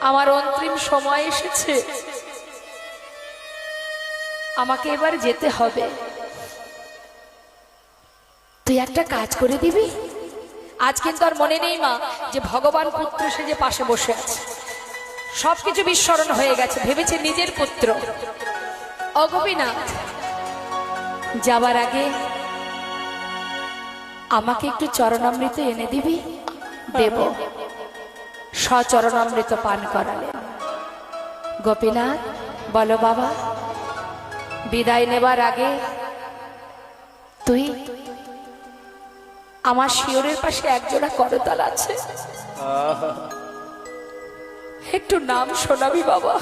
আমার অন্তিম সময় এসেছে, আমাকে এবার যেতে হবে। তুই একটা কাজ করে দিবি। আজ কিন্তু আর মনে নেই মা যে ভগবান পুত্র সেজে পাশে বসে আছে, সবকিছু বিস্মরণ হয়ে গেছে, ভেবেছে নিজের পুত্র। অগোপীনাথ, যাবার আগে আমাকে একটু চরণামৃত এনে দিবি। দেব। সচরণামৃত পান করালেন। গোপীনাথ, বলো বাবা, বিদায় নেবার আগে তুই আমার শিয়রের পাশে একজোড়া করতাল আছে, একটু নাম শোনাবি বাবা।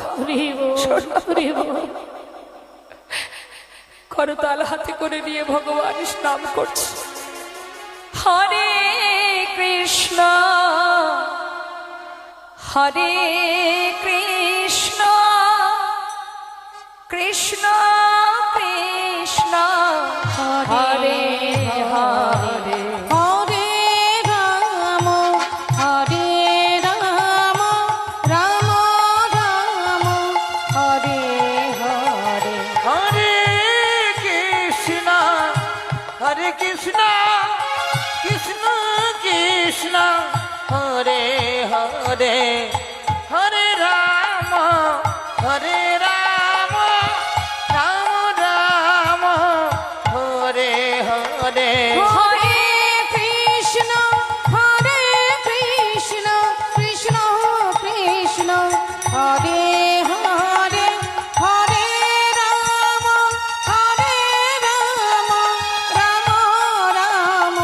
করতাল হাতে করে নিয়ে ভগবান নাম করছে, হরে কৃষ্ণ হরে কৃষ্ণ কৃষ্ণ কৃষ্ণ হরে হরে হরে রাম হরে রাম রাম রাম হরে হরে হরে কৃষ্ণ হরে কৃষ্ণ কৃষ্ণ কৃষ্ণ হরে হরে হরে রাম হরে রাম রাম রাম হরে হরে হরে কৃষ্ণ হরে কৃষ্ণ কৃষ্ণ কৃষ্ণ হরে হরে হরে রাম রাম রাম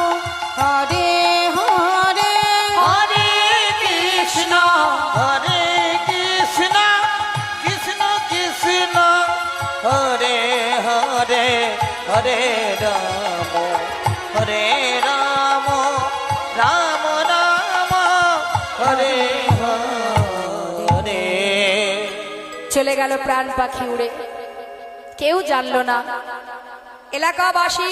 হরে হরে হরে কৃষ্ণ হরে কৃষ্ণ কৃষ্ণ কৃষ্ণ হরে হরে হরে রাম হরে রাম রাম রাম হরে হরে। চলে গেল প্রাণ পাখি উড়ে, কেউ জানলো না। এলাকাবাসী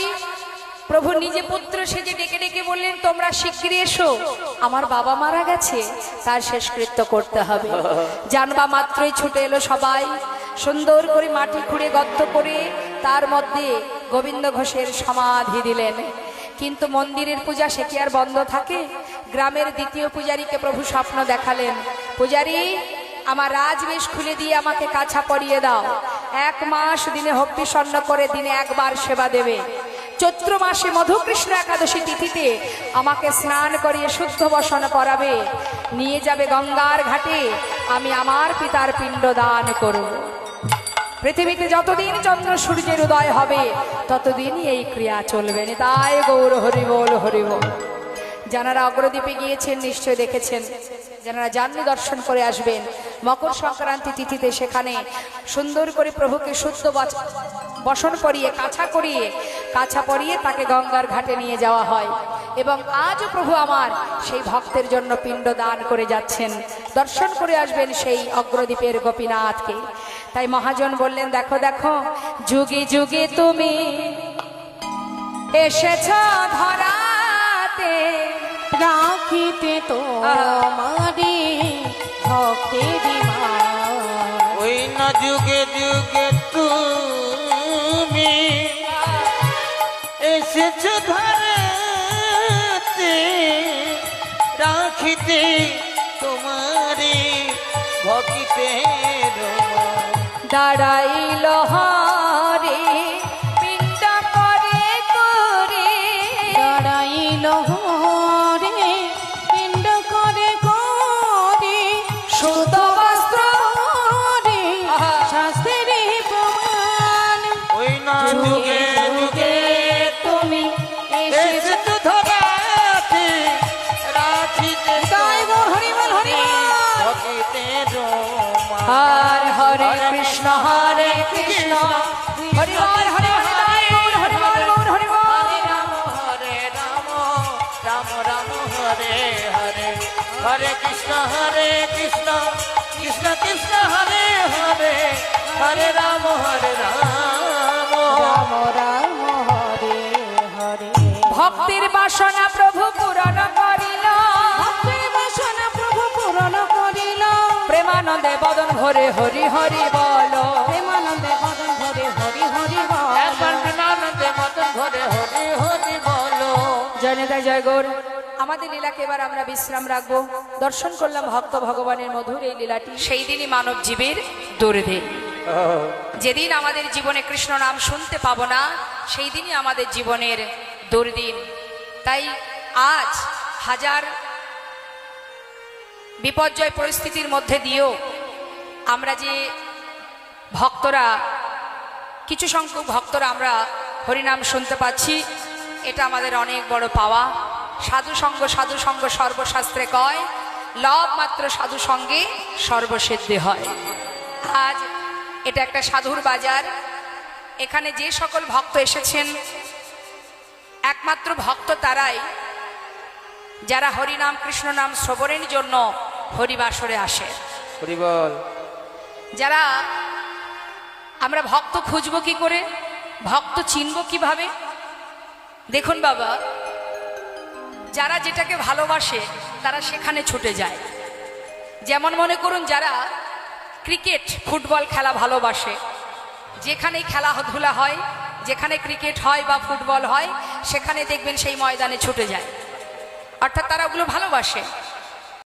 প্রভু নিজে পুত্র সেজে ডেকে ডেকে বললেন, তোমরা শিগগিরই এসো, আমার বাবা মারা গেছে, তার শেষকৃত্য করতে হবে। জানবা মাত্রই ছুটে এলো সবাই, সুন্দর করে মাটি খুঁড়ে গর্ত করে তার মধ্যে গোবিন্দ ঘোষের সমাধি দিলেন। কিন্তু মন্দিরের পূজা সে কি আর বন্ধ থাকে? গ্রামের দ্বিতীয় পূজারীকে প্রভু স্বপ্ন দেখালেন, পূজারী আমার রাজবেশ খুলে দিয়ে আমাকে কাছা পরিয়ে দাও, 1 মাস দিনে ভক্তি স্বর্ণ করে দিনে একবার সেবা দেবে। চৈত্র মাসে মধুকৃষ্ণ একাদশী তিথিতে আমাকে স্নান করিয়ে শুদ্ধ বসন করাবে, নিয়ে যাবে গঙ্গার ঘাটে, আমি আমার পিতার পিণ্ড দান করব। পৃথিবীতে যতদিন চন্দ্র সূর্যের উদয় হবে ততদিনই এই ক্রিয়া চলবে। তাই গৌর হরিবোল হরিবোল। যারা অগ্রদ্বীপে গিয়েছেন নিশ্চয় দেখেছেন, যারা যাননি দর্শন করে আসবেন। মকর সংক্রান্তি তিথিতে সেখানে সুন্দর করে প্রভুকে শুদ্ধ বসন করিয়ে কাছা পরিয়ে তাকে গঙ্গার ঘাটে নিয়ে যাওয়া হয়। এবং আজও প্রভু আমার সেই ভক্তের জন্য পিণ্ড দান করে যাচ্ছেন। দর্শন করে আসবেন সেই অগ্রদ্বীপের গোপীনাথকে। তাই মহাজন বললেন, দেখো দেখো, যুগে যুগে তুমি এসেছ ধরাতে, রাখিতে তোমারি ভক্তের মান। ওই না যুগে যুগে তুমি এসেছ ধরাতে, রাখিতে তোমারি ভক্তির মান। দাঁড়াইল হরে পিণ্ড করে করে, দাঁড়াইল হরে পিণ্ড করে করে, সুত বস্ত্র হরে শাস্ত্রের প্রমাণ। ওই না যুগে যুগে তুমি এসেছ ধরাতে, রাখিতে জয় গো হরিবল হরিবল। ভক্তির মান। হর হরে কৃষ্ণ হরে কৃষ্ণ হরি হরে হরে গৌর হরি বল গৌর হরি বল। হরে রাম রাম রাম হরে হরে, হরে কৃষ্ণ কৃষ্ণ কৃষ্ণ হরে হরে, হরে রাম রাম রাম হরে হরে। ভক্তির বাসনা প্রভু পূরণ করিল, ভক্তির বাসনা প্রভু পূরণ করিল, প্রেমা প্রেমানন্দে বদন ভরে হরি হরি বলো। প্রেমানন্দে বদন ভরে হরি হরি একবার বলো। প্রেমানন্দে মতন ধরে হরি হরি বলো। জয় নেতাই জয় গৌর। আমাদের লীলাকে এবার আমরা বিশ্রাম রাখবো। দর্শন করলাম ভক্ত ভগবানের মধুর এই লীলাটি। সেই দিনই মানব জীবের দুর্দিন। যেদিন আমাদের জীবনে কৃষ্ণ নাম শুনতে পাবো না, সেই দিনই আমাদের জীবনের দুর্দিন। তাই আজ হাজার বিপর্যয় পরিস্থিতির মধ্যে দিয়েও আমরা যে ভক্তরা, কিছু সংখ্যক ভক্তরা আমরা হরিনাম শুনতে পাচ্ছি, এটা আমাদের অনেক বড় পাওয়া। সাধু সঙ্গ সর্বশাস্ত্রে কয়, লব মাত্র সাধু সঙ্গে সর্বসিদ্ধি হয়। আজ এটা একটা সাধুর বাজার। এখানে যে সকল ভক্ত এসেছেন, একমাত্র ভক্ত তারাই যারা হরিনাম কৃষ্ণ নাম শ্রবণের জন্য হরিবাসরে আসে। হরি বল। যারা আমরা ভক্ত খুঁজবো কি করে, ভক্ত চিনবো কিভাবে? দেখুন বাবা, যারা যেটাকে ভালোবাসে তারা সেখানে ছুটে যায়। যেমন মনে করুন, যারা ক্রিকেট ফুটবল খেলা ভালোবাসে, যেখানেই খেলাধুলা হয়, যেখানে ক্রিকেট হয় বা ফুটবল হয়, সেখানে দেখবেন সেই ময়দানে ছুটে যায়। অর্থাৎ তারা ওগুলো ভালোবাসে।